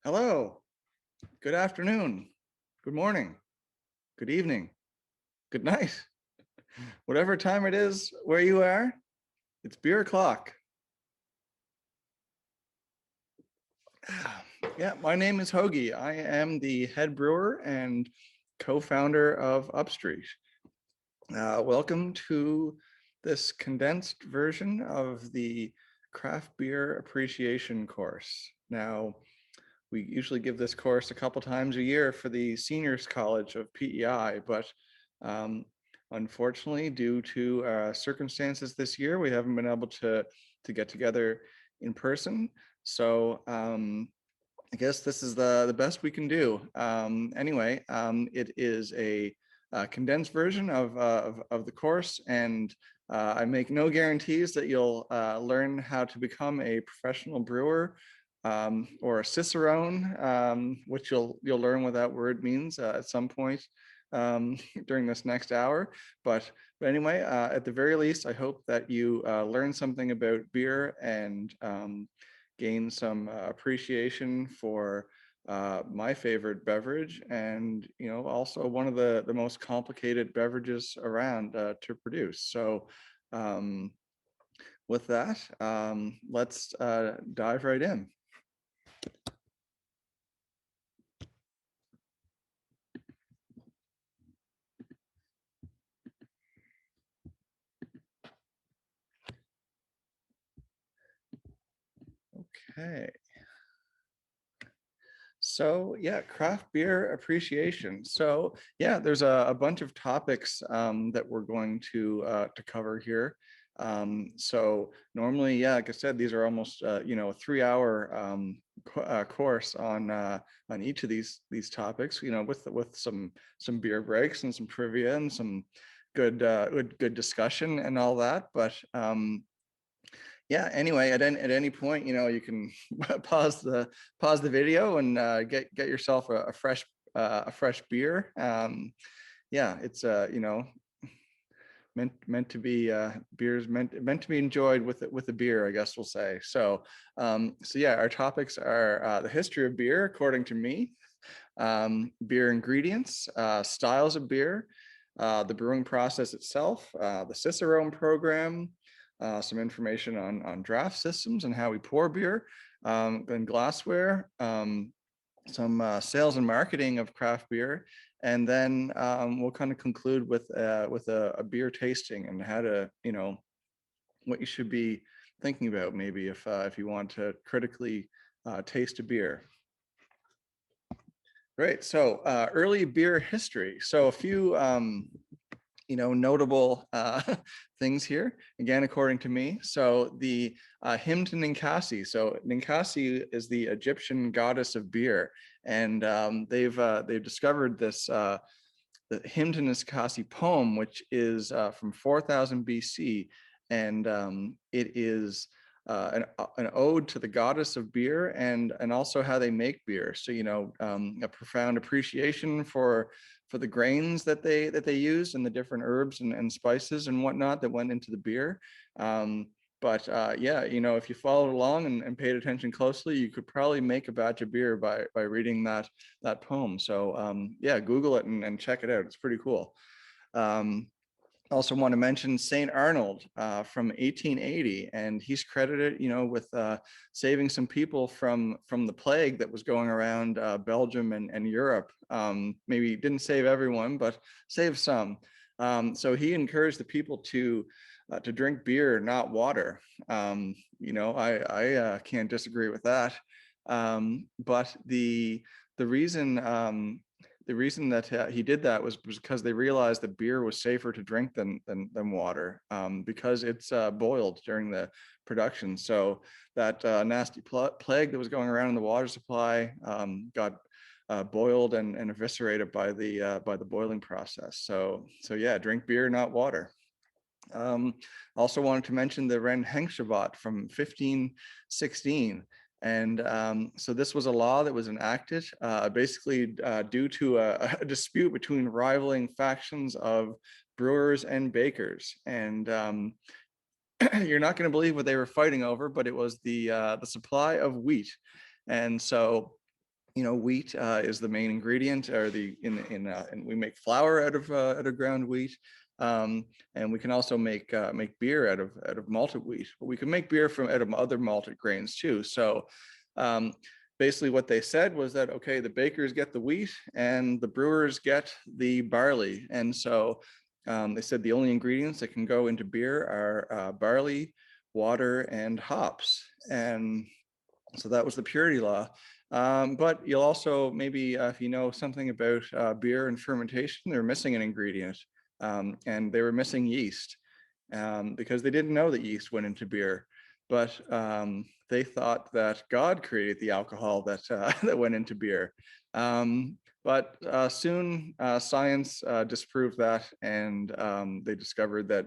Hello, good afternoon, good morning, good evening, good night, whatever time it is where you are, it's beer o'clock. Yeah, my name is Hoagie. I am the head brewer and co-founder of Upstreet. Welcome to this condensed version of the craft beer appreciation course. Now, we usually give this course a couple times a year for the Seniors College of PEI, but um, unfortunately, due to circumstances this year, we haven't been able to get together in person. So I guess this is the best we can do. Anyway, it is a condensed version of the course, and I make no guarantees that you'll learn how to become a professional brewer or a cicerone, which you'll learn what that word means at some point during this next hour. But anyway, at the very least, I hope that you learn something about beer and gain some appreciation for my favorite beverage, and also one of the most complicated beverages around to produce. So with that, let's dive right in. Okay. So yeah, craft beer appreciation. So yeah, there's a bunch of topics that we're going to cover here. So normally, yeah, like I said, these are almost a 3-hour course on each of these topics. With some beer breaks and some trivia and some good discussion and all that. But yeah, anyway, at any point, you can pause the video and get yourself a fresh beer. Yeah, it's meant to be beers meant to be enjoyed with a beer, I guess we'll say. So yeah, our topics are the history of beer according to me, beer ingredients, styles of beer, the brewing process itself, the Cicerone program, some information on draft systems and how we pour beer, then glassware, some sales and marketing of craft beer, and then we'll kind of conclude with a beer tasting and how to, what you should be thinking about maybe if you want to critically taste a beer. Great. So early beer history. So a few notable things here, again, according to me. So the hymn to Ninkasi. So Ninkasi is the Egyptian goddess of beer, and they've discovered this the hymn to Ninkasi poem, which is from 4000 BC, and it is an ode to the goddess of beer and also how they make beer. So a profound appreciation for the grains that they use and the different herbs and spices and whatnot that went into the beer. But yeah, if you followed along and paid attention closely, you could probably make a batch of beer by reading that poem. So yeah, Google it and check it out. It's pretty cool. Also want to mention St. Arnold from 1880, and he's credited, with saving some people from the plague that was going around Belgium and Europe. Maybe didn't save everyone, but saved some. So he encouraged the people to drink beer, not water. I can't disagree with that. But the reason that he did that was because they realized that beer was safer to drink than water, because it's boiled during the production. So that nasty plague that was going around in the water supply got boiled and eviscerated by the boiling process. So yeah, drink beer, not water. Also wanted to mention the Reinheitsgebot from 1516. And so this was a law that was enacted basically due to a dispute between rivaling factions of brewers and bakers. And you're not going to believe what they were fighting over, but it was the supply of wheat. And so wheat is the main ingredient, or and we make flour out of ground wheat, and we can also make beer out of malted wheat. But we can make beer from out of other malted grains too. So basically, what they said was that okay, the bakers get the wheat and the brewers get the barley, and so they said the only ingredients that can go into beer are barley, water, and hops, and so that was the purity law. But you'll also maybe, if you know something about beer and fermentation, they're missing an ingredient, and they were missing yeast, because they didn't know that yeast went into beer, but they thought that God created the alcohol that that went into beer. But soon science disproved that, and they discovered that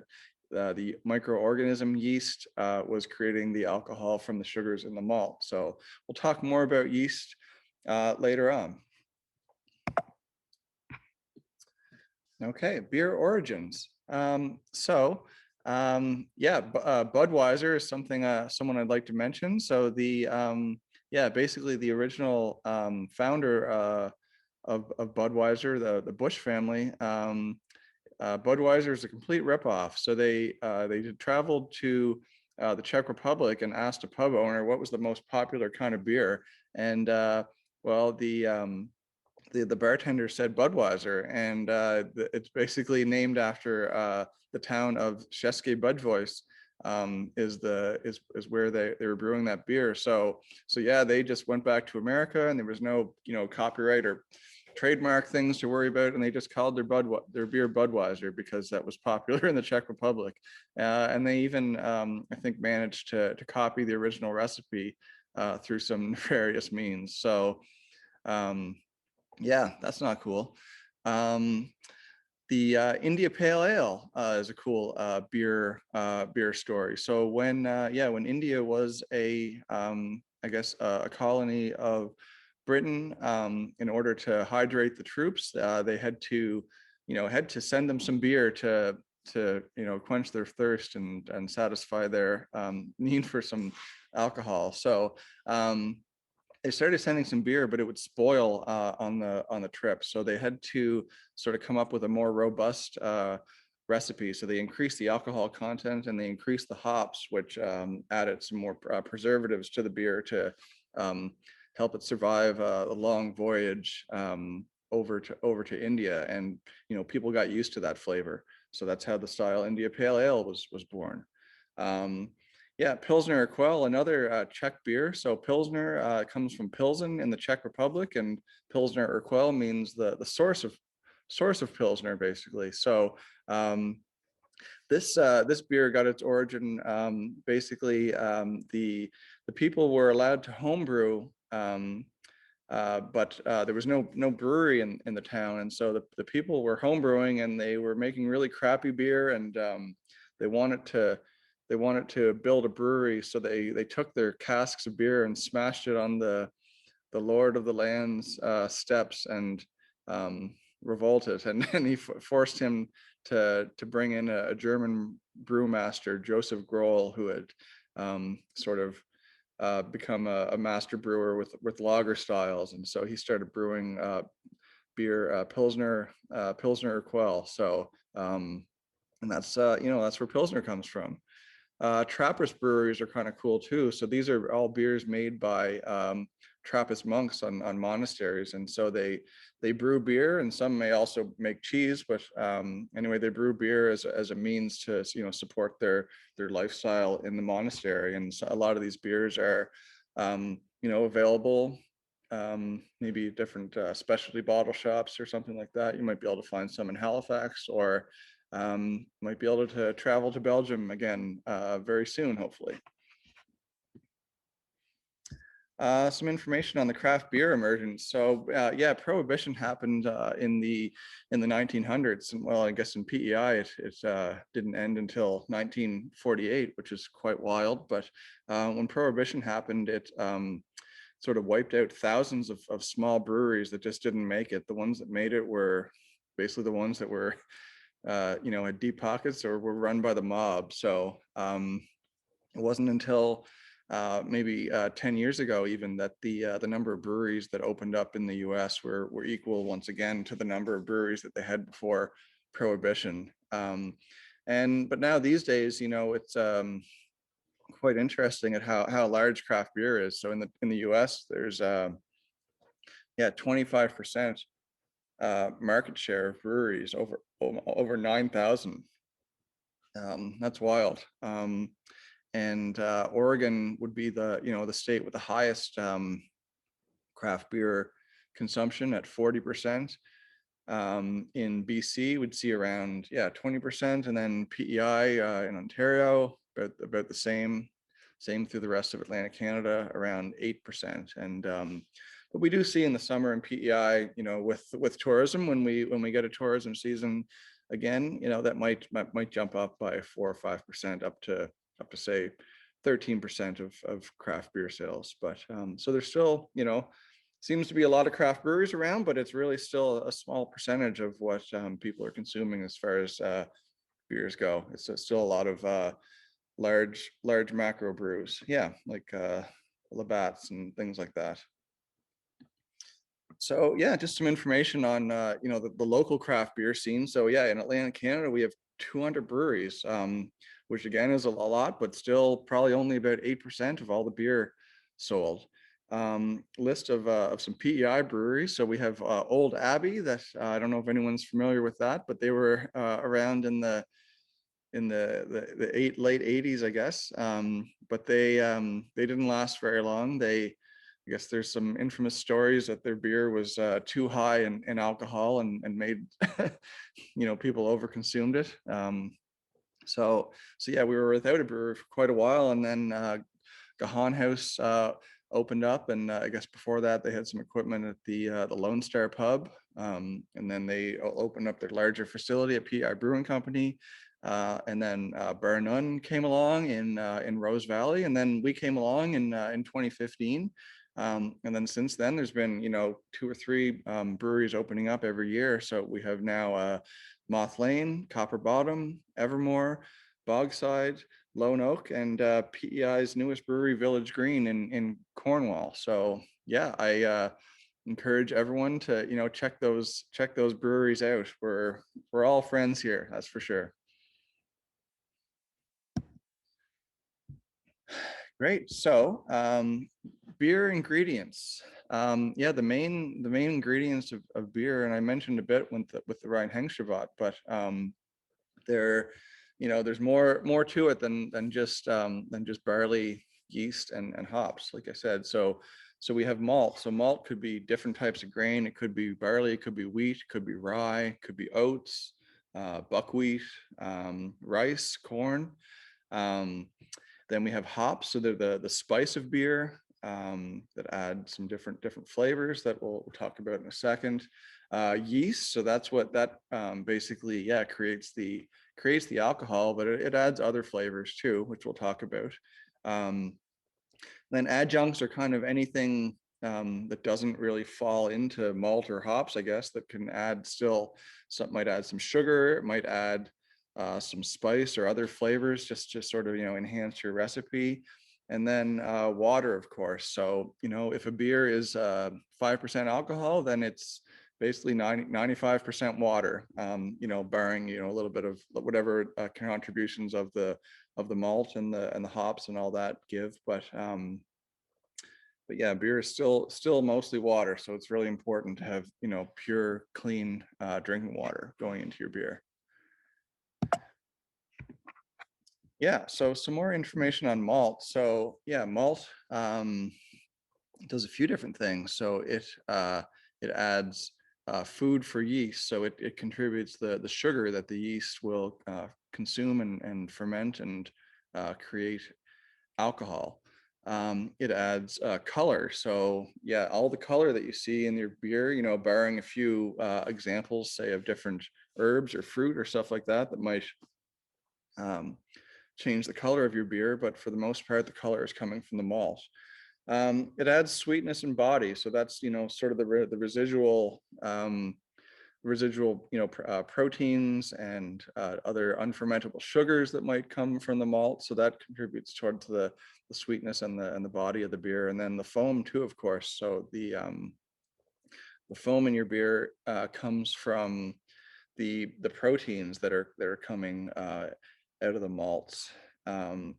the microorganism yeast was creating the alcohol from the sugars in the malt. So we'll talk more about yeast later on. Okay, beer origins. Budweiser is something someone I'd like to mention. So basically the original founder of Budweiser, the Bush family. Budweiser is a complete ripoff. So they traveled to the Czech Republic and asked a pub owner what was the most popular kind of beer, and the bartender said Budweiser, and it's basically named after the town of Český Budvois. Is where they were brewing that beer. So yeah, they just went back to America, and there was no copyright or trademark things to worry about, and they just called their beer Budweiser because that was popular in the Czech Republic, and they even I think managed to copy the original recipe through some nefarious means. So yeah, that's not cool. The India Pale Ale is a cool beer story. So when India was a colony of Britain, in order to hydrate the troops, they had to send them some beer to quench their thirst and satisfy their need for some alcohol. So they started sending some beer, but it would spoil on the trip. So they had to sort of come up with a more robust recipe. So they increased the alcohol content and they increased the hops, which added some more preservatives to the beer to help it survive a long voyage over to India. And people got used to that flavor. So that's how the style India Pale Ale was born. Pilsner Urquell, another Czech beer. So Pilsner comes from Pilsen in the Czech Republic, and Pilsner Urquell means the source of Pilsner, basically. So this beer got its origin basically the people were allowed to homebrew, but there was no brewery in the town, and so the people were homebrewing, and they were making really crappy beer, and they wanted to build a brewery. So they took their casks of beer and smashed it on the Lord of the Land's steps and revolted, and he forced him to bring in a German brewmaster, Joseph Groll, who had sort of become a master brewer with lager styles, and so he started brewing beer, Pilsner Urquell. So and that's where Pilsner comes from. Trappist breweries are kind of cool too. So these are all beers made by Trappist monks on monasteries, and so they brew beer, and some may also make cheese. But anyway, they brew beer as a means to support their lifestyle in the monastery. And so a lot of these beers are available. Maybe different specialty bottle shops or something like that. You might be able to find some in Halifax, or might be able to travel to Belgium again very soon, hopefully. Some information on the craft beer emergence. So Prohibition happened in the 1900s, and well, I guess in PEI it didn't end until 1948, which is quite wild. But when Prohibition happened, it sort of wiped out thousands of small breweries that just didn't make it. The ones that made it were basically the ones that were had deep pockets or were run by the mob. So it wasn't until maybe 10 years ago, even, that the number of breweries that opened up in the U.S. were equal once again to the number of breweries that they had before Prohibition. But now these days, it's quite interesting at how large craft beer is. So in the U.S., there's 25% market share of breweries, over 9,000. That's wild. And Oregon would be the state with the highest craft beer consumption at 40%. In BC, we'd see around 20%, and then PEI in Ontario about the same through the rest of Atlantic Canada, around 8%. And but we do see in the summer in PEI, with tourism, when we get a tourism season again, that might jump up by 4 or 5%, up to say 13% of craft beer sales. But so there's still, seems to be a lot of craft breweries around, but it's really still a small percentage of what people are consuming as far as beers go. It's still a lot of large macro brews, like Labatt's and things like that. So just some information on the local craft beer scene. So in Atlantic Canada, we have 200 breweries, which again is a lot, but still probably only about 8% of all the beer sold. List of some PEI breweries. So we have Old Abbey, that I don't know if anyone's familiar with that, but they were around in the late 80s, I guess. But they didn't last very long. I guess there's some infamous stories that their beer was too high in alcohol and made people overconsumed it. So we were without a brewer for quite a while, and then Gahan House opened up, and I guess before that they had some equipment at the Lone Star Pub, and then they opened up their larger facility at PEI Brewing Company, and then Bar None came along in Rose Valley, and then we came along in 2015. And then since then, there's been 2 or 3 breweries opening up every year. So we have now Moth Lane, Copper Bottom, Evermore, Bogside, Lone Oak, and PEI's newest brewery, Village Green in Cornwall. So I encourage everyone to check those breweries out. We're all friends here, that's for sure. Great. So beer ingredients. The main ingredients of beer, and I mentioned a bit with the Reinheitsgebot, but there's more to it than just barley, yeast, and hops, like I said. So we have malt. So malt could be different types of grain. It could be barley, it could be wheat, it could be rye, it could be oats, buckwheat, rice, corn. Then we have hops, so they're the spice of beer, that add some different flavors that we'll talk about in a second. Yeast, so that's what that basically creates the alcohol, but it adds other flavors too, which we'll talk about. Then adjuncts are kind of anything that doesn't really fall into malt or hops, I guess, that can add might add some sugar, it might add some spice or other flavors, just sort of enhance your recipe. And then water, of course. So if a beer is 5% alcohol, then it's basically 95% water. Barring a little bit of whatever contributions of the malt and the hops and all that give. But beer is still mostly water. So it's really important to have pure, clean drinking water going into your beer. So some more information on malt. So malt does a few different things. So it adds food for yeast. So it contributes the sugar that the yeast will consume and ferment and create alcohol. It adds color. So all the color that you see in your beer, barring a few examples, say, of different herbs or fruit or stuff like that might change the color of your beer, but for the most part, the color is coming from the malt. It adds sweetness and body, so that's sort of the residual residual, proteins and other unfermentable sugars that might come from the malt. So that contributes towards the sweetness and the body of the beer. And then the foam too, of course. So the foam in your beer comes from the proteins that are coming out of the malts. And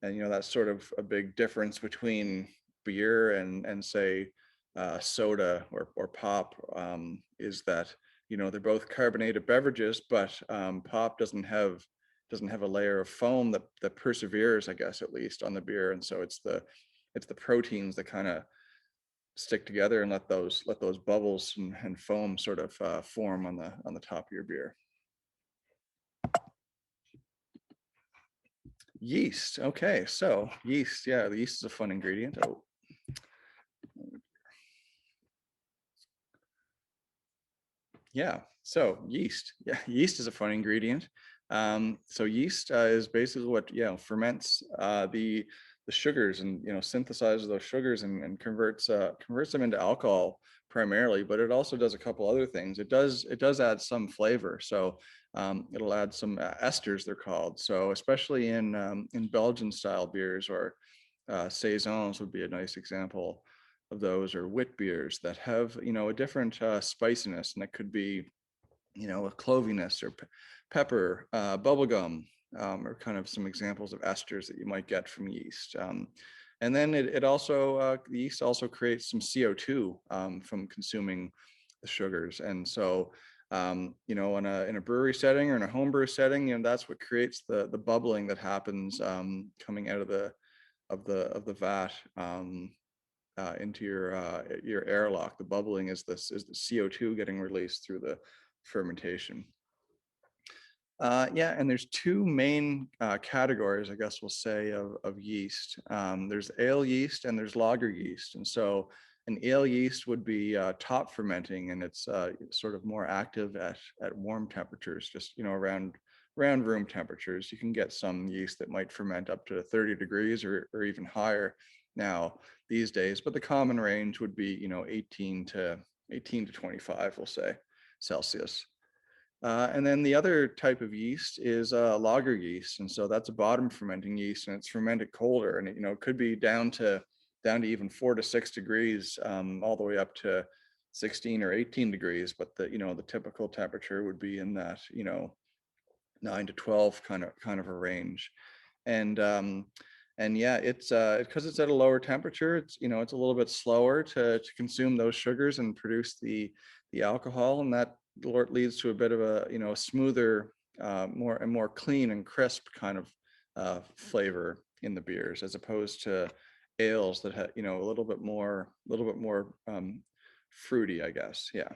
that's sort of a big difference between beer and say soda or pop, is that they're both carbonated beverages, but pop doesn't have a layer of foam that perseveres, I guess, at least on the beer. And so it's the proteins that kind of stick together and let those bubbles and foam sort of form on the top of your beer. Yeast. Okay, so yeast. Yeah, the yeast is a fun ingredient. Oh. Yeah, so yeast. Yeah, yeast is a fun ingredient. So yeast is basically what ferments the sugars and synthesizes those sugars and converts them into alcohol primarily, but it also does a couple other things. It does add some flavor. So it'll add some esters, they're called. So especially in Belgian style beers, or saisons would be a nice example of those, or wit beers that have a different spiciness, and it could be a cloviness or pepper, bubblegum, or kind of some examples of esters that you might get from yeast. And then it also the yeast also creates some CO2 from consuming the sugars. And so in a brewery setting or in a homebrew setting, that's what creates the bubbling that happens coming out of the vat into your airlock. The bubbling is the CO2 getting released through the fermentation. And there's two main categories, I guess we'll say, of yeast. There's ale yeast and there's lager yeast. And so an ale yeast would be top fermenting, and it's sort of more active at warm temperatures, just around room temperatures. You can get some yeast that might ferment up to 30 degrees or even higher now these days, but the common range would be 18 to 25, we'll say, Celsius. And then the other type of yeast is lager yeast, and so that's a bottom fermenting yeast, and it's fermented colder, and it could be down to even 4 to 6 degrees, all the way up to 16 or 18 degrees. But the typical temperature would be in that 9 to 12 kind of a range. And yeah, it's because it's at a lower temperature, it's it's a little bit slower to consume those sugars and produce the alcohol, and that leads to a bit of a smoother, more clean and crisp kind of flavor in the beers, as opposed to ales that have a little bit more fruity, I guess. Yeah.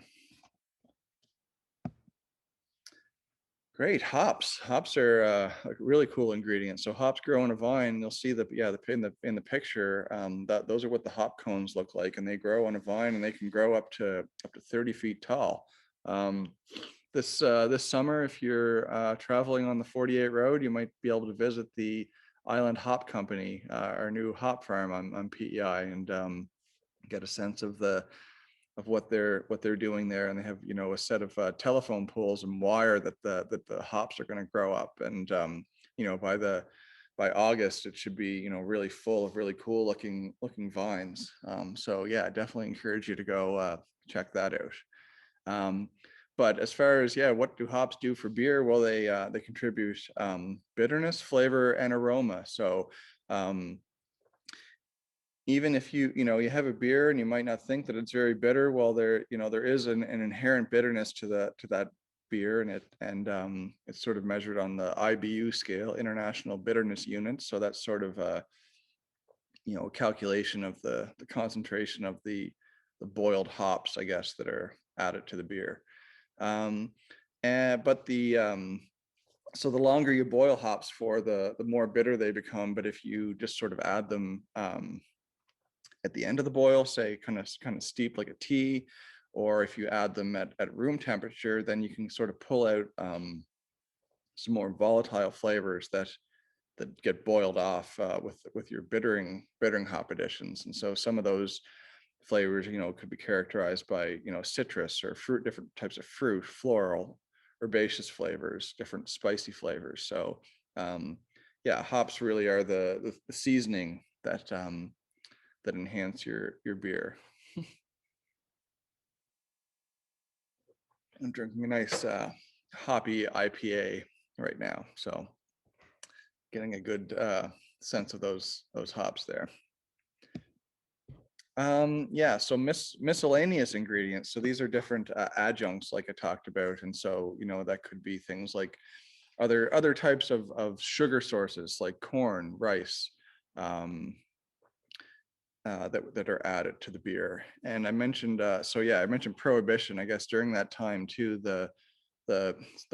Great. Hops are a really cool ingredient. So hops grow on a vine. You'll see in the picture, that those are what the hop cones look like, and they grow on a vine, and they can grow up to 30 feet tall. This summer, if you're traveling on the 48 road, you might be able to visit the Island Hop Company, our new hop farm on PEI, and get a sense of what they're doing there. And they have a set of telephone poles and wire that the hops are going to grow up, and by August it should be really full of really cool looking vines. So yeah, I definitely encourage you to go check that out. But as far as what do hops do for beer? Well, they contribute bitterness, flavor, and aroma. So even if you have a beer and you might not think that it's very bitter, well, there is an inherent bitterness to that beer, and it's sort of measured on the IBU scale, International Bitterness Unit. So that's sort of a calculation of the concentration of the boiled hops, I guess, that are added to the beer. So the longer you boil hops for, the more bitter they become. But if you just sort of add them at the end of the boil, say kind of steep like a tea, or if you add them at room temperature, then you can sort of pull out some more volatile flavors that get boiled off with your bittering hop additions. And so some of those flavors, could be characterized by, citrus or fruit, different types of fruit, floral, herbaceous flavors, different spicy flavors. So yeah, hops really are the seasoning that that enhance your beer. I'm drinking a nice hoppy IPA right now, so getting a good sense of those hops there. Yeah, so miscellaneous ingredients. So these are different adjuncts, like I talked about, and so that could be things like other types of sugar sources, like corn, rice, that are added to the beer. And I mentioned, so yeah, I mentioned prohibition. I guess during that time too, the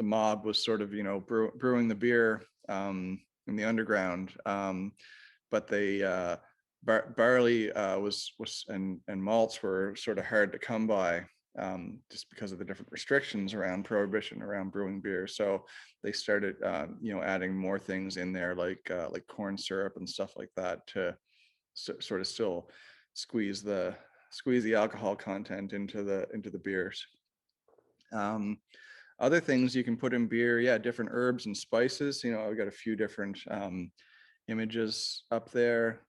mob was sort of brewing the beer in the underground, but they barley was and malts were sort of hard to come by, just because of the different restrictions around prohibition around brewing beer. So they started adding more things in there, like corn syrup and stuff like that, to sort of still squeeze the alcohol content into the beers. Other things you can put in beer, yeah, different herbs and spices. I've got a few different images up there.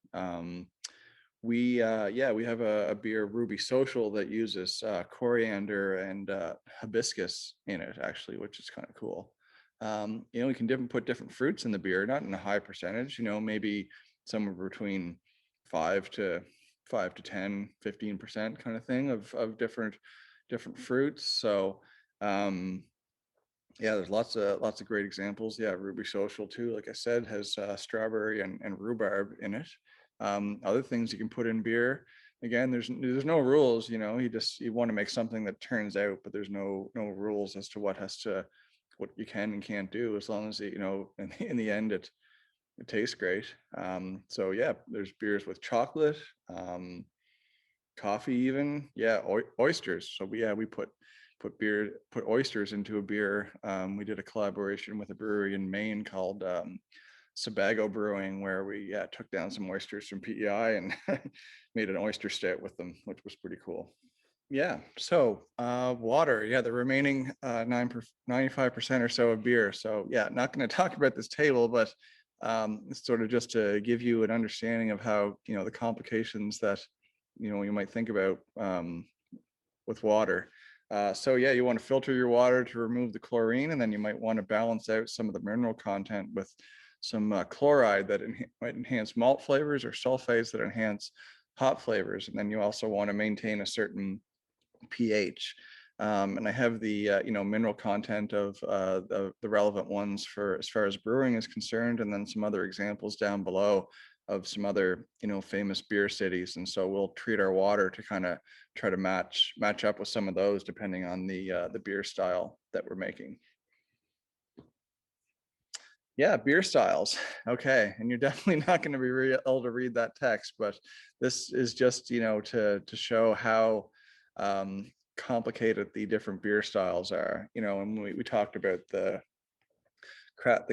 We have a beer, Ruby Social, that uses coriander and hibiscus in it, actually, which is kind of cool. We can put different fruits in the beer, not in a high percentage, maybe somewhere between 5 to 10, 15% kind of thing of different fruits. So yeah, there's lots of great examples. Yeah, Ruby Social too, like I said, has strawberry and rhubarb in it. Other things you can put in beer, again, there's no rules. You want to make something that turns out, but there's no rules as to what you can and can't do, as long as in the end it tastes great. So yeah, there's beers with chocolate, coffee, even, yeah, oysters. So we put oysters into a beer. We did a collaboration with a brewery in Maine called Sebago Brewing, where we took down some oysters from PEI and made an oyster stout with them, which was pretty cool. Yeah, so water, yeah, the remaining 95% or so of beer. So yeah, not going to talk about this table, but it's sort of just to give you an understanding of how the complications that you might think about with water. So yeah, you want to filter your water to remove the chlorine, and then you might want to balance out some of the mineral content with some chloride that might enhance malt flavors, or sulfates that enhance hop flavors. And then you also want to maintain a certain pH. And I have the mineral content of the relevant ones for as far as brewing is concerned, and then some other examples down below of some other famous beer cities. And so we'll treat our water to kind of try to match up with some of those, depending on the beer style that we're making. Yeah, beer styles. Okay, and you're definitely not going to be able to read that text, but this is just to show how complicated the different beer styles are. And we talked about the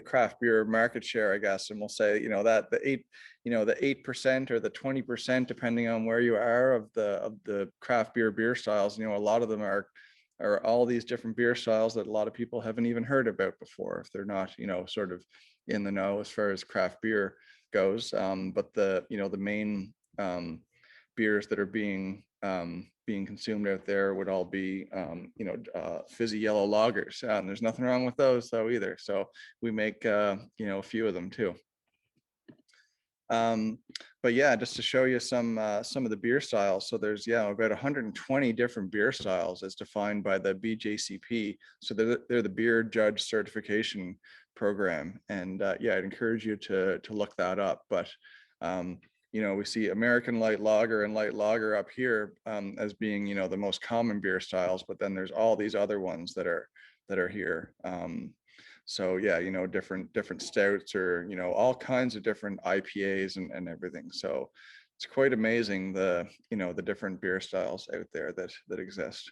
craft beer market share, I guess, and we'll say that the 8% or the 20%, depending on where you are, of the craft beer styles. A lot of them are all these different beer styles that a lot of people haven't even heard about before, if they're not sort of in the know as far as craft beer goes. But the main beers that are being consumed out there would all be fizzy yellow lagers, and there's nothing wrong with those though either. So we make a few of them too. But yeah, just to show you some of the beer styles. So there's about 120 different beer styles as defined by the BJCP. So they're the Beer Judge Certification Program, and yeah, I'd encourage you to look that up. But we see American light lager and light lager up here as being the most common beer styles, but then there's all these other ones that are here. So yeah, different stouts, or all kinds of different IPAs and everything. So it's quite amazing the different beer styles out there that exist.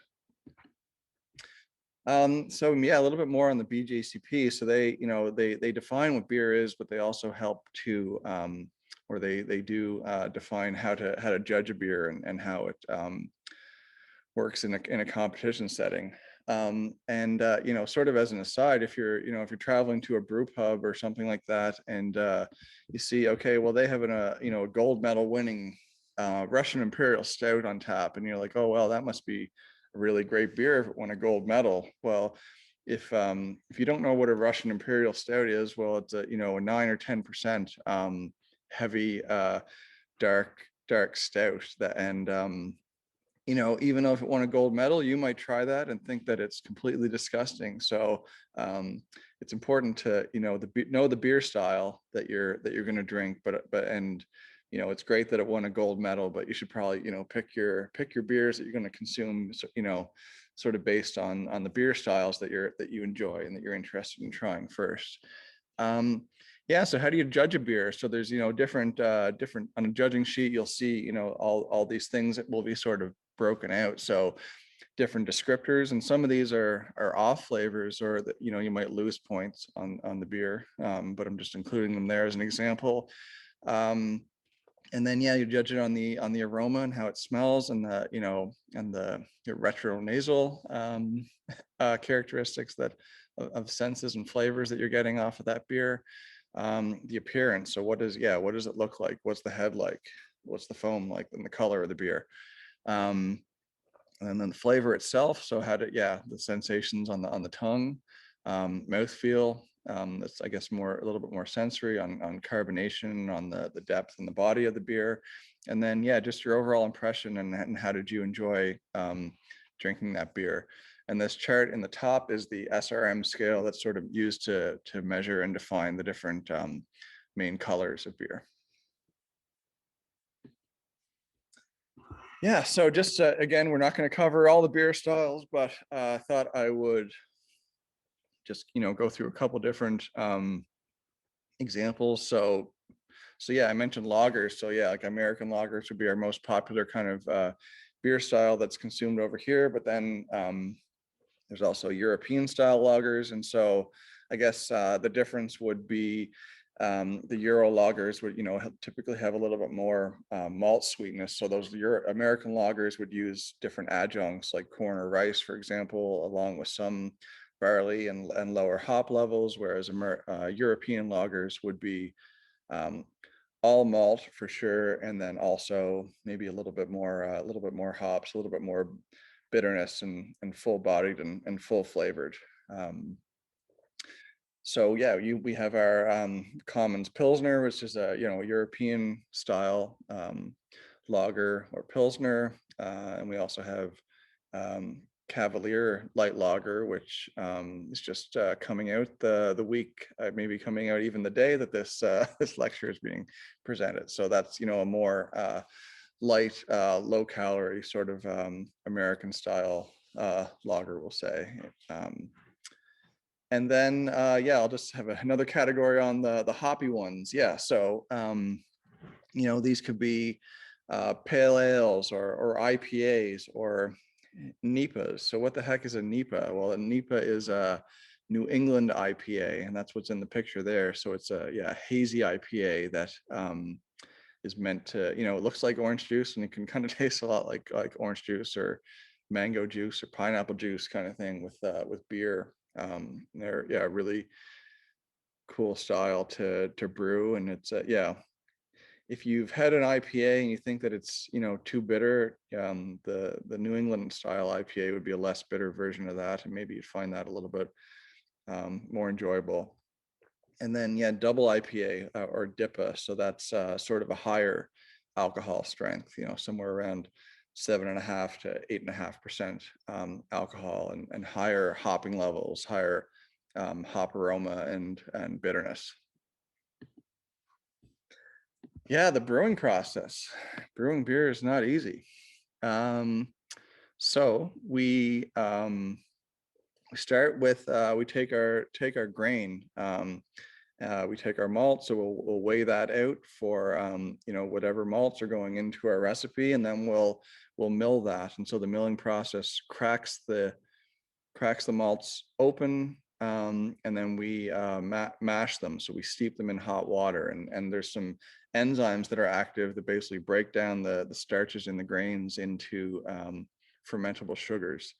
So yeah, a little bit more on the BJCP. So they define what beer is, but they also help to or they do define how to judge a beer and how it works in a competition setting. You know, sort of as an aside, if you're traveling to a brew pub or something like that, and you see, okay, well, they have a gold medal winning Russian Imperial Stout on tap, and you're like, oh well, that must be a really great beer if it won a gold medal. Well, if you don't know what a Russian Imperial Stout is, well, it's a 9 or 10% heavy dark stout and even though if it won a gold medal, you might try that and think that it's completely disgusting. So it's important to know the beer style that you're going to drink. But it's great that it won a gold medal, but you should probably pick your beers that you're going to consume. Sort of based on the beer styles that you enjoy and that you're interested in trying first. Yeah, so how do you judge a beer? So there's different on a judging sheet. You'll see all these things that will be sort of broken out. So different descriptors, and some of these are off flavors, or that you might lose points on the beer, but I'm just including them there as an example. And then you judge it on the aroma and how it smells, and the retro nasal characteristics of senses and flavors that you're getting off of that beer. The appearance, so what does it look like? What's the head like? What's the foam like? And the color of the beer. And then the flavor itself, so the sensations on the tongue, mouthfeel. That's, I guess, a little bit more sensory on carbonation, on the depth and the body of the beer. And then just your overall impression and how did you enjoy drinking that beer. And this chart in the top is the SRM scale that's sort of used to measure and define the different main colors of beer. Yeah, so just again, we're not going to cover all the beer styles, but I thought I would just go through a couple different examples. So I mentioned lagers. So like American lagers would be our most popular kind of beer style that's consumed over here. But then there's also European style lagers, and so I guess the difference would be the Euro lagers would typically have a little bit more malt sweetness. So those American lagers would use different adjuncts like corn or rice, for example, along with some barley and lower hop levels, whereas European lagers would be all malt for sure, and then also maybe a little bit more hops, a little bit more bitterness, and full bodied and full flavored. So we have our Commons Pilsner, which is a European style lager or Pilsner, and we also have Cavalier Light Lager, which is just coming out the week, maybe coming out even the day that this this lecture is being presented. So that's a more light, low calorie sort of American style lager, we'll say. And then I'll just have another category on the hoppy ones. So these could be pale ales or IPAs or NEPAs. So what the heck is a NEPA? Well, a NEPA is a New England IPA, and that's what's in the picture there. So it's a hazy IPA that is meant to, it looks like orange juice, and it can kind of taste a lot like orange juice or mango juice or pineapple juice kind of thing with beer. They're a really cool style to brew, and it's if you've had an IPA and you think that it's too bitter, the New England style IPA would be a less bitter version of that, and maybe you'd find that a little bit more enjoyable. And then double IPA or DIPA, so that's sort of a higher alcohol strength, somewhere around 7.5 to 8.5% alcohol, and higher hopping levels, higher hop aroma and bitterness. The brewing process. Brewing beer is not easy. So we start with we take our grain. We take our malt, so we'll weigh that out for whatever malts are going into our recipe, and then we'll mill that. And so the milling process cracks the malts open, and then we mash them. So we steep them in hot water, and there's some enzymes that are active that basically break down the starches in the grains into fermentable sugars.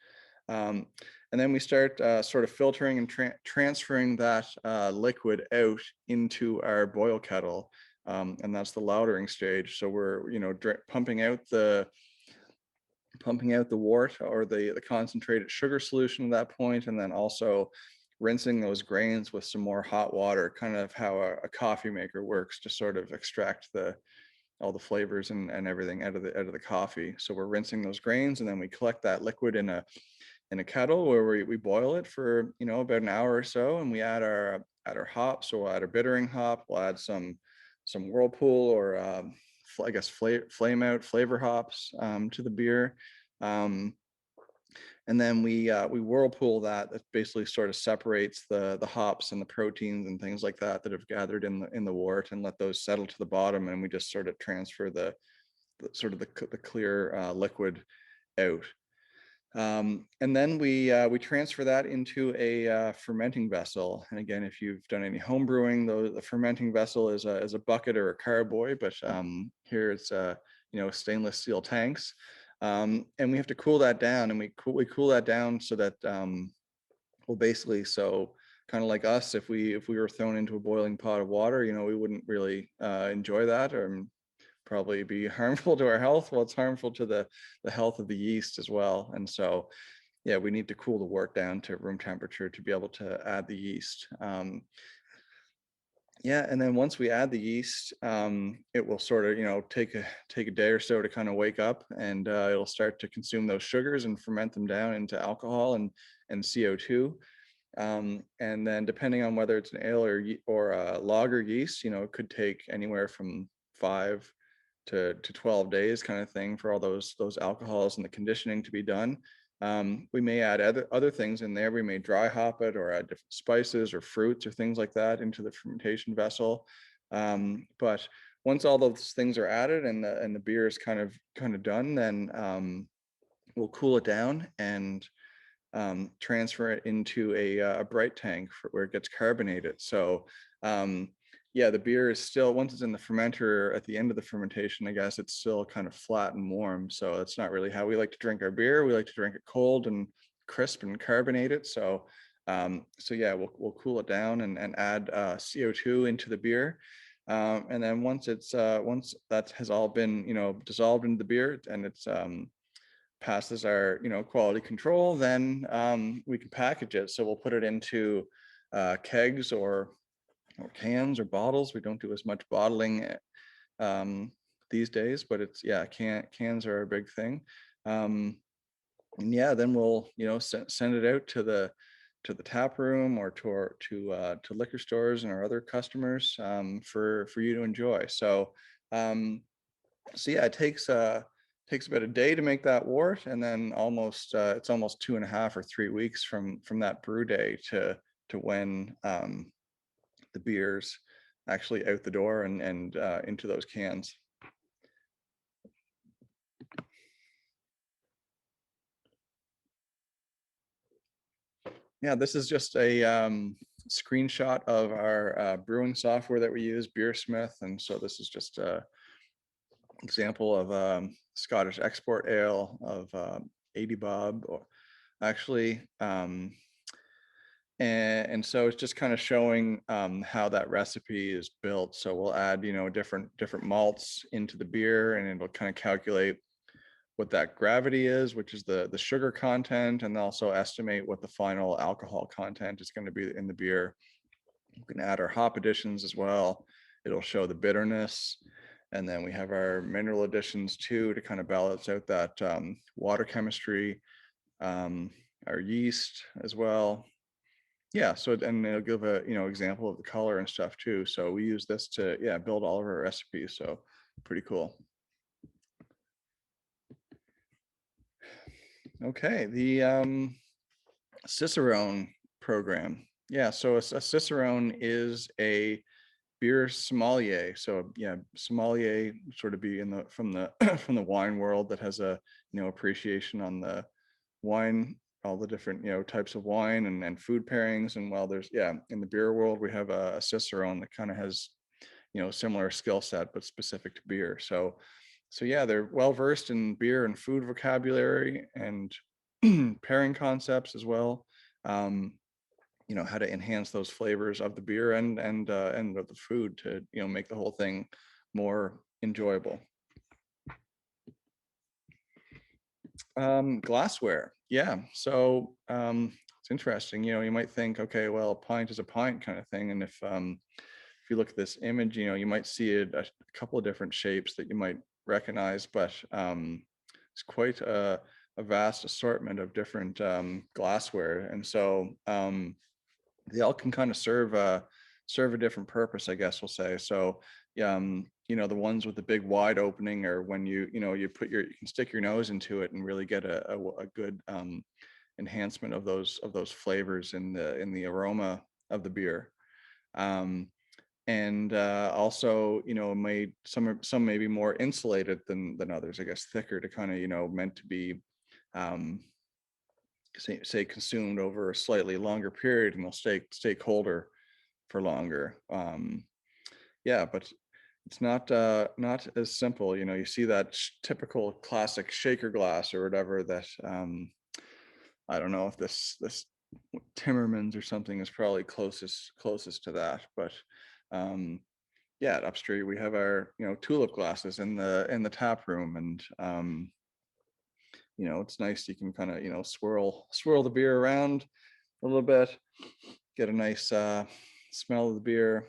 Um, and then we start sort of filtering and transferring that liquid out into our boil kettle. And that's the lautering stage. So we're, pumping out the wort or the concentrated sugar solution at that point, and then also rinsing those grains with some more hot water, kind of how a coffee maker works to sort of extract all the flavors and everything out of the coffee. So we're rinsing those grains, and then we collect that liquid in a kettle where we boil it for about an hour or so, and we add our hops. So we'll add our bittering hop, we'll add some Whirlpool or I guess flame out flavor hops to the beer. And then we whirlpool that basically sort of separates the hops and the proteins and things like that have gathered in the wort, and let those settle to the bottom, and we just sort of transfer the sort of the clear liquid out. And then we transfer that into a fermenting vessel. And again, if you've done any home brewing, the fermenting vessel is a bucket or a carboy, but here it's stainless steel tanks. And we have to cool that down, and we cool that down so that well, basically, so kind of like us, if we were thrown into a boiling pot of water, we wouldn't really enjoy that, or probably be harmful to our health. Well, it's harmful to the health of the yeast as well. And so, yeah, we need to cool the wort down to room temperature to be able to add the yeast. Yeah, and then once we add the yeast, it will sort of, take a day or so to kind of wake up, and it'll start to consume those sugars and ferment them down into alcohol and CO2. And then depending on whether it's an ale or a lager yeast, it could take anywhere from 5 to 12 days kind of thing for all those alcohols and the conditioning to be done. We may add other things in there. We may dry hop it, or add different spices or fruits or things like that into the fermentation vessel. But once all those things are added and the beer is kind of done, then we'll cool it down and transfer it into a bright tank where it gets carbonated. So yeah, the beer is still, once it's in the fermenter at the end of the fermentation, I guess it's still kind of flat and warm. So that's not really how we like to drink our beer. We like to drink it cold and crisp and carbonated. So yeah, we'll cool it down and add CO2 into the beer. And then once that has all been dissolved into the beer, and it's passes our quality control, then we can package it. So we'll put it into kegs or cans or bottles. We don't do as much bottling these days, but it's cans are a big thing. And yeah, then we'll send it out to the tap room or to liquor stores and our other customers for you to enjoy. So yeah, it takes about a day to make that wort, and then it's almost 2.5 or 3 weeks from that brew day to when the beer's actually out the door and into those cans. Yeah, this is just a screenshot of our brewing software that we use, Beersmith. And so this is just a example of Scottish export ale of 80 Bob, or actually. And so it's just kind of showing how that recipe is built. So we'll add different malts into the beer, and it'll kind of calculate what that gravity is, which is the sugar content, and also estimate what the final alcohol content is going to be in the beer. We can add our hop additions as well. It'll show the bitterness, and then we have our mineral additions too to kind of balance out that water chemistry, our yeast as well. Yeah, so and it'll give a example of the color and stuff too. So we use this to build all of our recipes. So pretty cool. Okay, the Cicerone program. Yeah, so a Cicerone is a beer sommelier. So yeah, sommelier sort of be from the from the wine world that has a appreciation on the wine all the different, types of wine and food pairings. And while there's, in the beer world, we have a cicerone that kind of has, similar skill set, but specific to beer. So yeah, they're well versed in beer and food vocabulary and pairing concepts as well. How to enhance those flavors of the beer and of the food to make the whole thing more enjoyable. Glassware, yeah. So it's interesting. You might think, okay, well, a pint is a pint kind of thing, and if you look at this image, you might see a couple of different shapes that you might recognize, but it's quite a vast assortment of different glassware, and so they all can kind of serve a different purpose, I guess we'll say. So the ones with the big wide opening, or when you can stick your nose into it and really get a good enhancement of those flavors in the aroma of the beer. And also, some may be more insulated than others, I guess, thicker to kind of meant to be say consumed over a slightly longer period, and they'll stay colder for longer. But it's not as simple. You see that typical classic shaker glass or whatever that I don't know if this Timmermans or something is probably closest to that, but at Upstreet we have our tulip glasses in the tap room, and it's nice. You can kind of swirl the beer around a little bit, get a nice smell of the beer,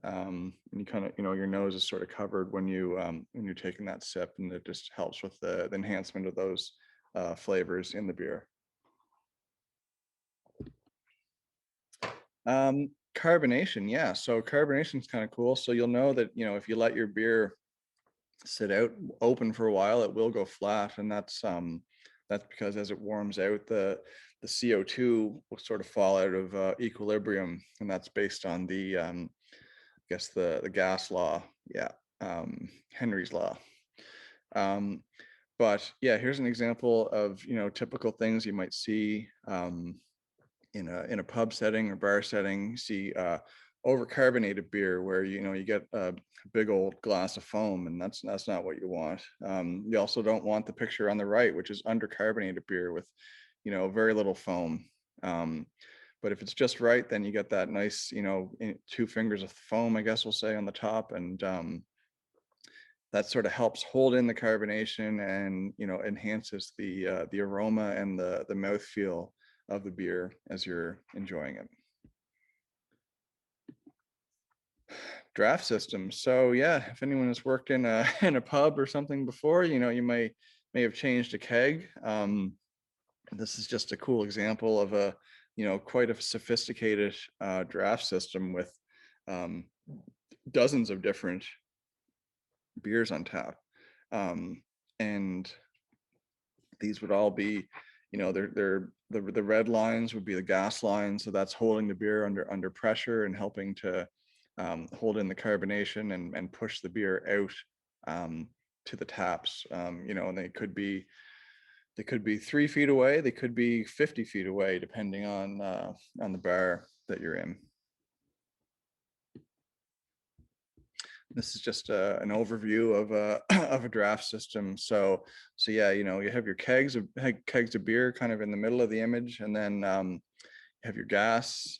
and you kind of your nose is sort of covered when you're taking that sip, and it just helps with the enhancement of those flavors in the beer. Carbonation, yeah. So carbonation is kind of cool. So you'll know that if you let your beer sit out open for a while, it will go flat, and that's because as it warms out, the CO2 will sort of fall out of equilibrium, and that's based on the I guess the gas law, Henry's law. But yeah, here's an example of typical things you might see in a pub setting or bar setting. You see overcarbonated beer where you get a big old glass of foam, and that's not what you want. You also don't want the picture on the right, which is undercarbonated beer with very little foam. But if it's just right, then you get that nice 2 fingers of foam, I guess we'll say, on the top, and that sort of helps hold in the carbonation and enhances the aroma and the mouthfeel of the beer as you're enjoying it. Draft system. So yeah, if anyone has worked in a in a pub or something before, you may have changed a keg. This is just a cool example of a quite a sophisticated draft system with dozens of different beers on tap, and these would all be they're the red lines would be the gas lines, so that's holding the beer under pressure and helping to hold in the carbonation and push the beer out to the taps. And they could be 3 feet away, they could be 50 feet away, depending on the bar that you're in. This is just an overview of a draft system. So yeah, you have your kegs of beer kind of in the middle of the image, and then you have your gas.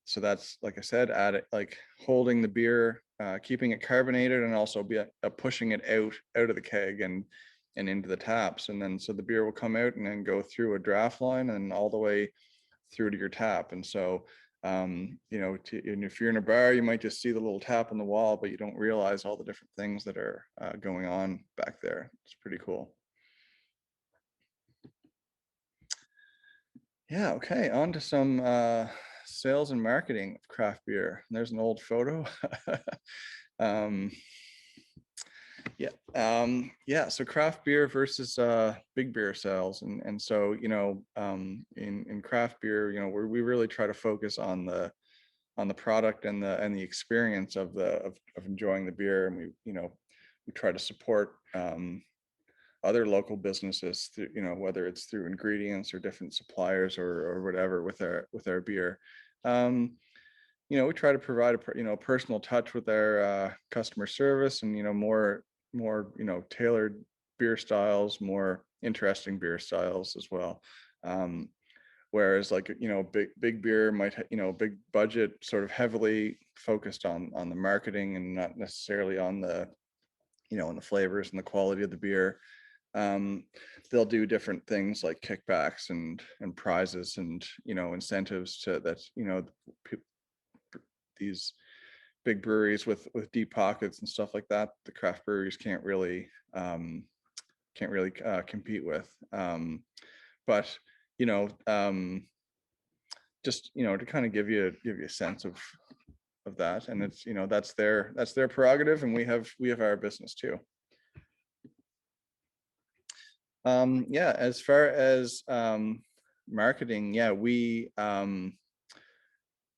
So that's, like I said, like holding the beer, keeping it carbonated, and also pushing it out of the keg and into the taps. And then so the beer will come out and then go through a draft line and all the way through to your tap. And so and if you're in a bar, you might just see the little tap on the wall, but you don't realize all the different things that are going on back there. It's pretty cool. Yeah, okay, on to some sales and marketing of craft beer. There's an old photo. So craft beer versus big beer sales, and so in craft beer, we really try to focus on the product and the experience of enjoying the beer, and we try to support other local businesses through, whether it's through ingredients or different suppliers or whatever with our beer. We try to provide a personal touch with our customer service, and more tailored beer styles, more interesting beer styles as well. Whereas like big beer might big budget, sort of heavily focused on the marketing and not necessarily on the on the flavors and the quality of the beer. They'll do different things like kickbacks and prizes and incentives to that these big breweries with deep pockets and stuff like that, the craft breweries can't really compete with. But just to kind of give you a sense of that, and it's that's their prerogative, and we have our business too. Yeah, as far as marketing, yeah, we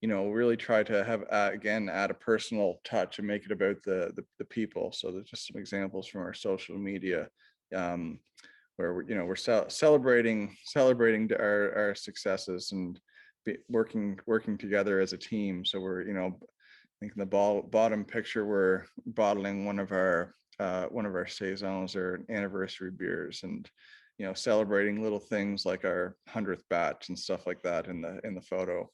really try to have again add a personal touch and make it about the people. So there's just some examples from our social media where we're celebrating our successes and working together as a team. So we're I think in the bottom picture we're bottling one of our saisons or anniversary beers, and celebrating little things like our 100th batch and stuff like that in the photo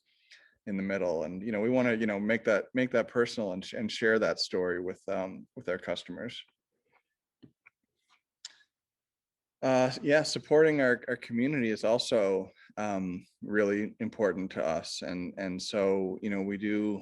in the middle. And we want to make that personal and share that story with our customers. Yeah, supporting our community is also really important to us, and so we do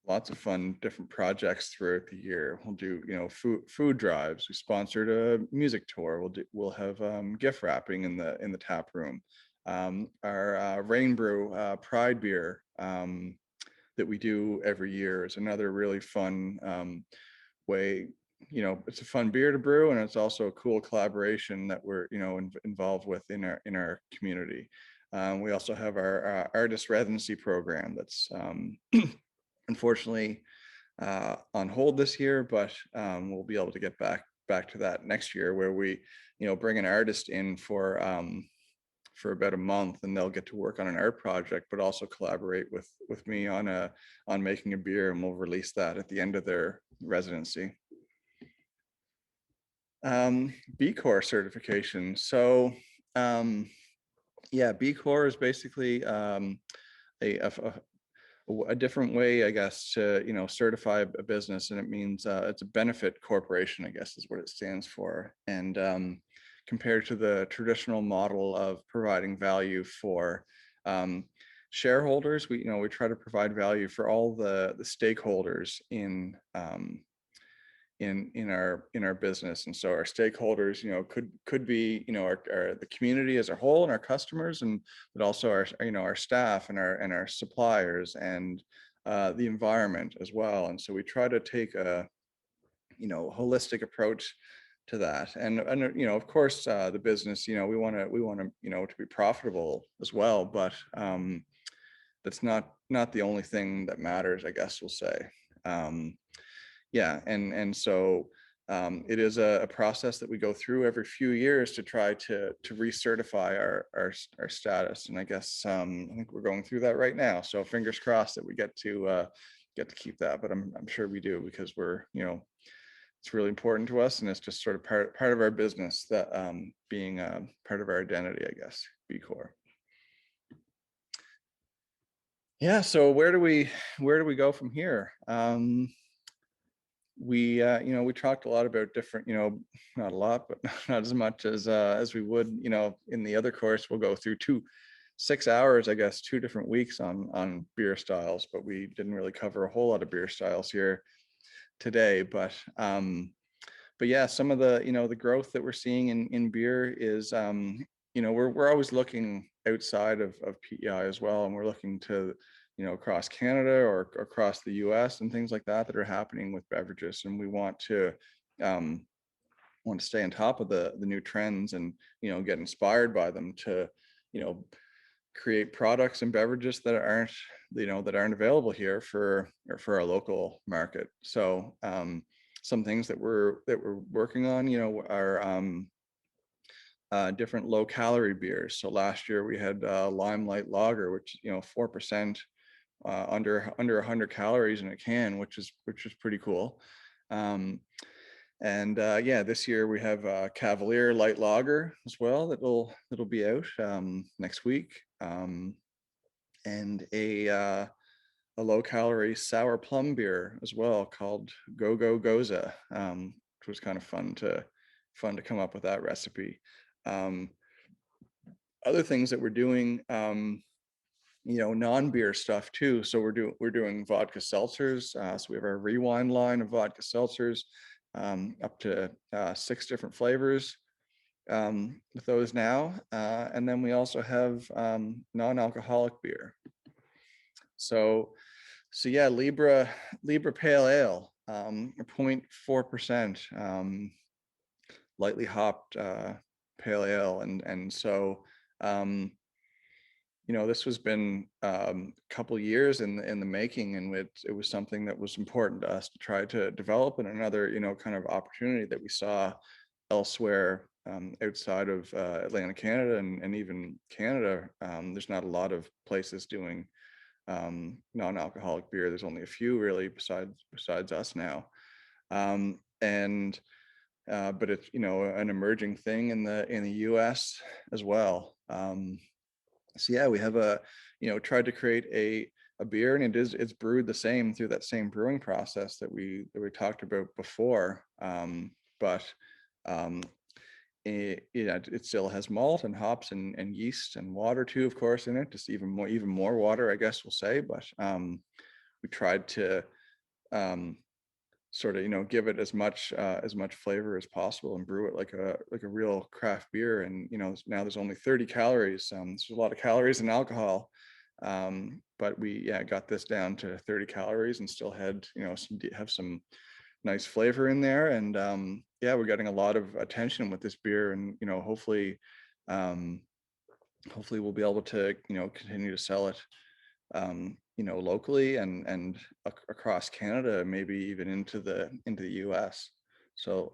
lots of fun different projects throughout the year. We'll do food drives. We sponsored a music tour. We'll have gift wrapping in the tap room. Our Rain Brew Pride beer that we do every year is another really fun way. It's a fun beer to brew, and it's also a cool collaboration that we're involved with in our community. We also have our artist residency program that's unfortunately on hold this year, but we'll be able to get back to that next year, where we bring an artist in for about a month, and they'll get to work on an art project, but also collaborate with me on making a beer, and we'll release that at the end of their residency. B Corp certification. So yeah, B Corp is basically a different way, I guess, to certify a business, and it means it's a benefit corporation, I guess is what it stands for. And compared to the traditional model of providing value for shareholders, we try to provide value for all the stakeholders in our business. And so our stakeholders could be our the community as a whole and our customers, and but also our staff and our suppliers and the environment as well. And so we try to take a holistic approach to that. And of course the business, we want to be profitable as well, but that's not the only thing that matters, I guess we'll say. Yeah, and so it is a process that we go through every few years to try to recertify our status, and I guess I think we're going through that right now. So fingers crossed that we get to keep that, but I'm sure we do, because we're it's really important to us, and it's just sort of part of our business, that being part of our identity, I guess, B Corp. Yeah, so where do we go from here? We talked a lot about different, not a lot, but not as much as we would in the other course. We'll go through 6 hours, I guess, 2 different weeks on beer styles, but we didn't really cover a whole lot of beer styles here today. But yeah, some of the the growth that we're seeing in beer is we're always looking outside of PEI as well, and we're looking to across Canada or across the US and things like that are happening with beverages. And we want to stay on top of the new trends, and get inspired by them to create products and beverages that aren't available here for our local market. So some things that we're working on, you know, are different low calorie beers. So last year we had Limelight Lager, which, you know, 4%, under 100 calories in a can, which is pretty cool. And yeah, this year we have Cavalier Light Lager as well that'll be out next week, and a low calorie sour plum beer as well called Go Go Goza, which was kind of fun to come up with that recipe. Other things that we're doing, you know, non-beer stuff too. So we're doing vodka seltzers. So we have our Rewind line of vodka seltzers, up to 6 different flavors with those now. And then we also have non-alcoholic beer. So yeah, Libra Pale Ale, 0.4%, lightly hopped pale ale, and so you know, this has been a couple years in the making, and it was something that was important to us to try to develop, and another, you know, kind of opportunity that we saw elsewhere outside of Atlantic Canada and even Canada. There's not a lot of places doing non-alcoholic beer. There's only a few really besides us now, and but it's, you know, an emerging thing in the US as well. So yeah, we have you know, tried to create a beer, and it's brewed the same through that same brewing process that we talked about before, but it still has malt and hops and yeast and water too, of course, in it, just even more water, I guess we'll say. But we tried to sort of, you know, give it as much flavor as possible and brew it like a real craft beer. And, you know, now there's only 30 calories. There's a lot of calories in alcohol, but we got this down to 30 calories and still had, you know, have some nice flavor in there. And yeah, we're getting a lot of attention with this beer, and, you know, hopefully we'll be able to, you know, continue to sell it, you know, locally and across Canada, maybe even into the US. So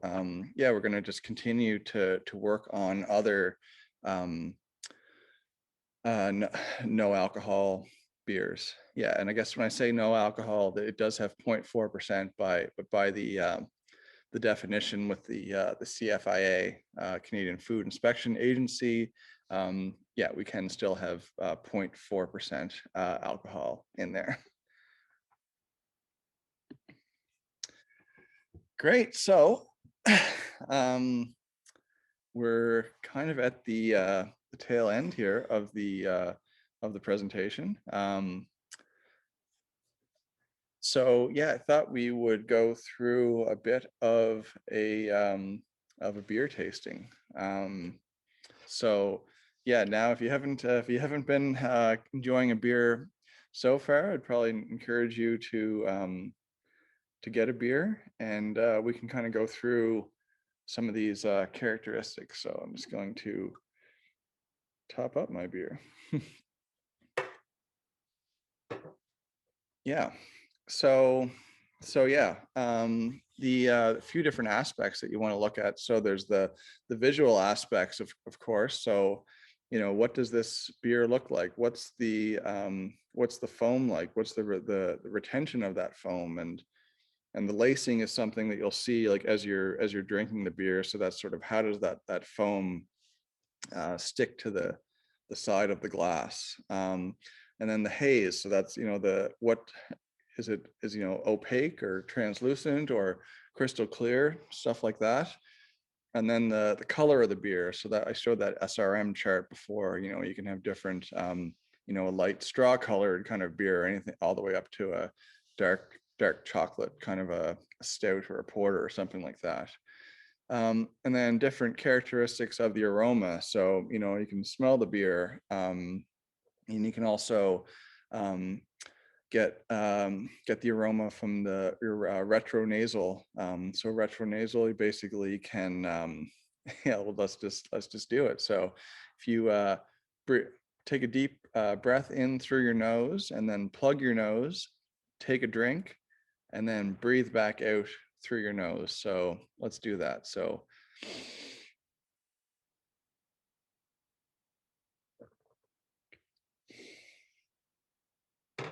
yeah, we're going to just continue to work on other no alcohol beers. Yeah, and I guess when I say no alcohol, it does have 0.4% by the definition with the CFIA, Canadian Food Inspection Agency. Yeah, we can still have 0.4% alcohol in there. Great. So we're kind of at the tail end here of the presentation. So yeah, I thought we would go through a bit of a beer tasting. So yeah, now if you haven't been enjoying a beer so far, I'd probably encourage you to get a beer, and we can kind of go through some of these characteristics. So I'm just going to top up my beer. Yeah. So yeah, the few different aspects that you want to look at. So there's the visual aspects, of course. So, you know, what does this beer look like? What's the foam like? What's the retention of that foam? And the lacing is something that you'll see like as you're drinking the beer. So that's sort of, how does that foam stick to the side of the glass? And then the haze. So that's, you know, what is it, you know, opaque or translucent or crystal clear, stuff like that. And then the color of the beer. So that I showed that SRM chart before. You know, you can have different, you know, a light straw colored kind of beer, anything all the way up to a dark chocolate kind of a stout or a porter or something like that. And then different characteristics of the aroma. So, you know, you can smell the beer, and you can also get the aroma from your retronasal. So retronasal, you basically can yeah, well, let's just do it. So if you take a deep breath in through your nose, and then plug your nose, take a drink, and then breathe back out through your nose. So let's do that. So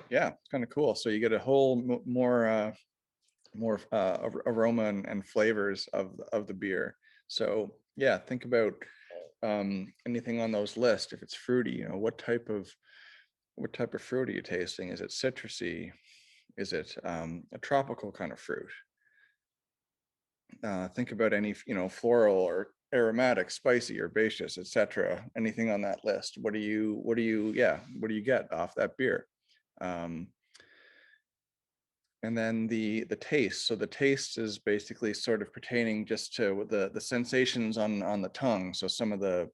yeah, it's kind of cool. So you get a whole more aroma and flavors of the beer. So yeah, think about anything on those lists. If it's fruity, you know, what type of fruit are you tasting? Is it citrusy? Is it a tropical kind of fruit? Think about any, you know, floral or aromatic, spicy, herbaceous, etc. Anything on that list. What do you get off that beer? Um, and then the taste. So the taste is basically sort of pertaining just to the sensations on the tongue. So some of the,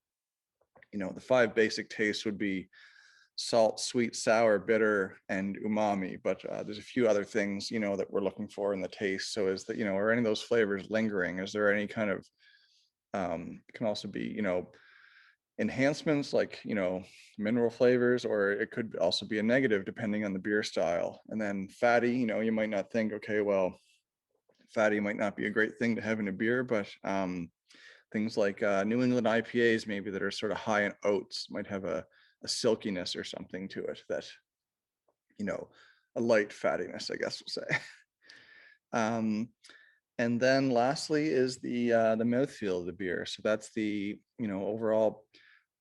you know, the 5 basic tastes would be salt, sweet, sour, bitter, and umami. But there's a few other things, you know, that we're looking for in the taste. So is that, you know, are any of those flavors lingering? Is there any kind of it can also be, you know, enhancements like, you know, mineral flavors, or it could also be a negative depending on the beer style. And then fatty, you know, you might not think, okay, well, fatty might not be a great thing to have in a beer, but things like New England IPAs maybe that are sort of high in oats might have a silkiness or something to it that, you know, a light fattiness, I guess we'll say. And then lastly is the mouthfeel of the beer. So that's the, you know, overall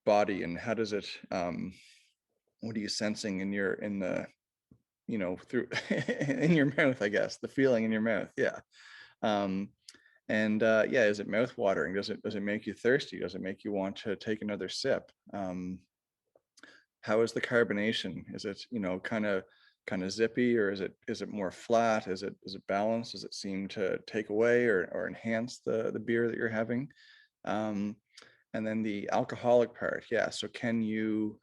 body, and how does it what are you sensing in the, you know, through in your mouth, I guess, the feeling in your mouth. Yeah. And yeah, is it mouth watering? Does it make you thirsty? Does it make you want to take another sip? How is the carbonation? Is it, you know, kind of zippy, or is it more flat? Is it balanced? Does it seem to take away or enhance the beer that you're having? And then the alcoholic part, yeah. So can you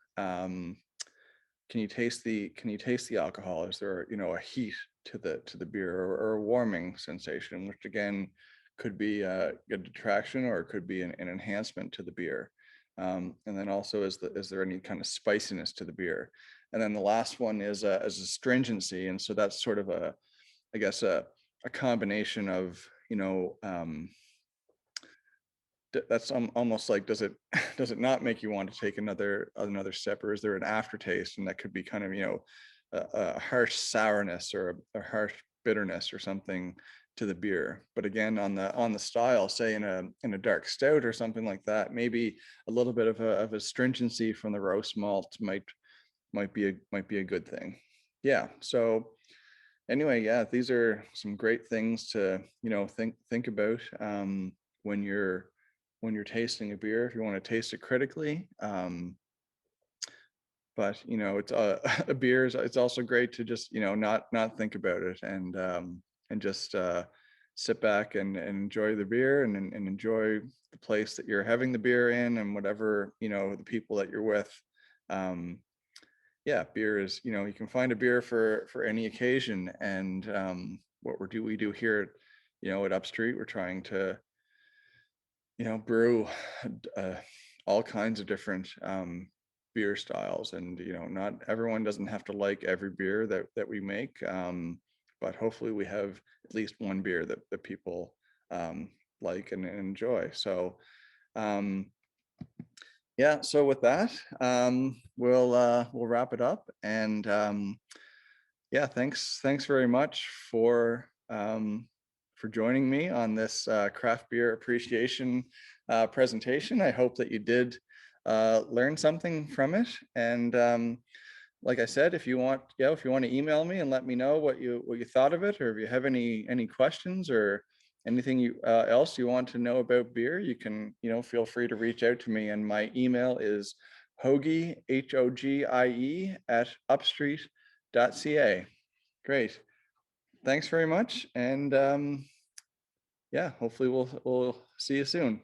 taste the alcohol? Is there, you know, a heat to the beer, or a warming sensation, which again could be a detraction, or it could be an enhancement to the beer. And then also, is there any kind of spiciness to the beer? And then the last one is a stringency, and so that's sort of I guess a combination of, you know, that's almost like, does it does it not make you want to take another sip, or is there an aftertaste? And that could be kind of, you know, a harsh sourness, or a harsh bitterness or something to the beer. But again, on the style, say in a dark stout or something like that, maybe a little bit of a stringency from the roast malt might be a good thing. Yeah. So anyway, yeah, these are some great things to, you know, think about when you're tasting a beer, if you want to taste it critically. But you know, it's a beer it's also great to just, you know, not think about it, and just sit back and enjoy the beer, and enjoy the place that you're having the beer in, and whatever, you know, the people that you're with. Yeah, beer is, you know, you can find a beer for any occasion. And what we do here, you know, at Upstreet, we're trying to, you know, brew uh, all kinds of different beer styles. And you know, not everyone doesn't have to like every beer that we make, but hopefully we have at least one beer that people like and enjoy. So yeah, so with that, we'll wrap it up. And yeah, thanks very much for joining me on this craft beer appreciation presentation. I hope that you did learn something from it. And like I said, if you want, yeah, if you want to email me and let me know what you thought of it, or if you have any questions or anything else you want to know about beer, you can, you know, feel free to reach out to me. And my email is Hogie, HOGIE @upstreet.ca. Great. Thanks very much. And yeah, hopefully we'll see you soon.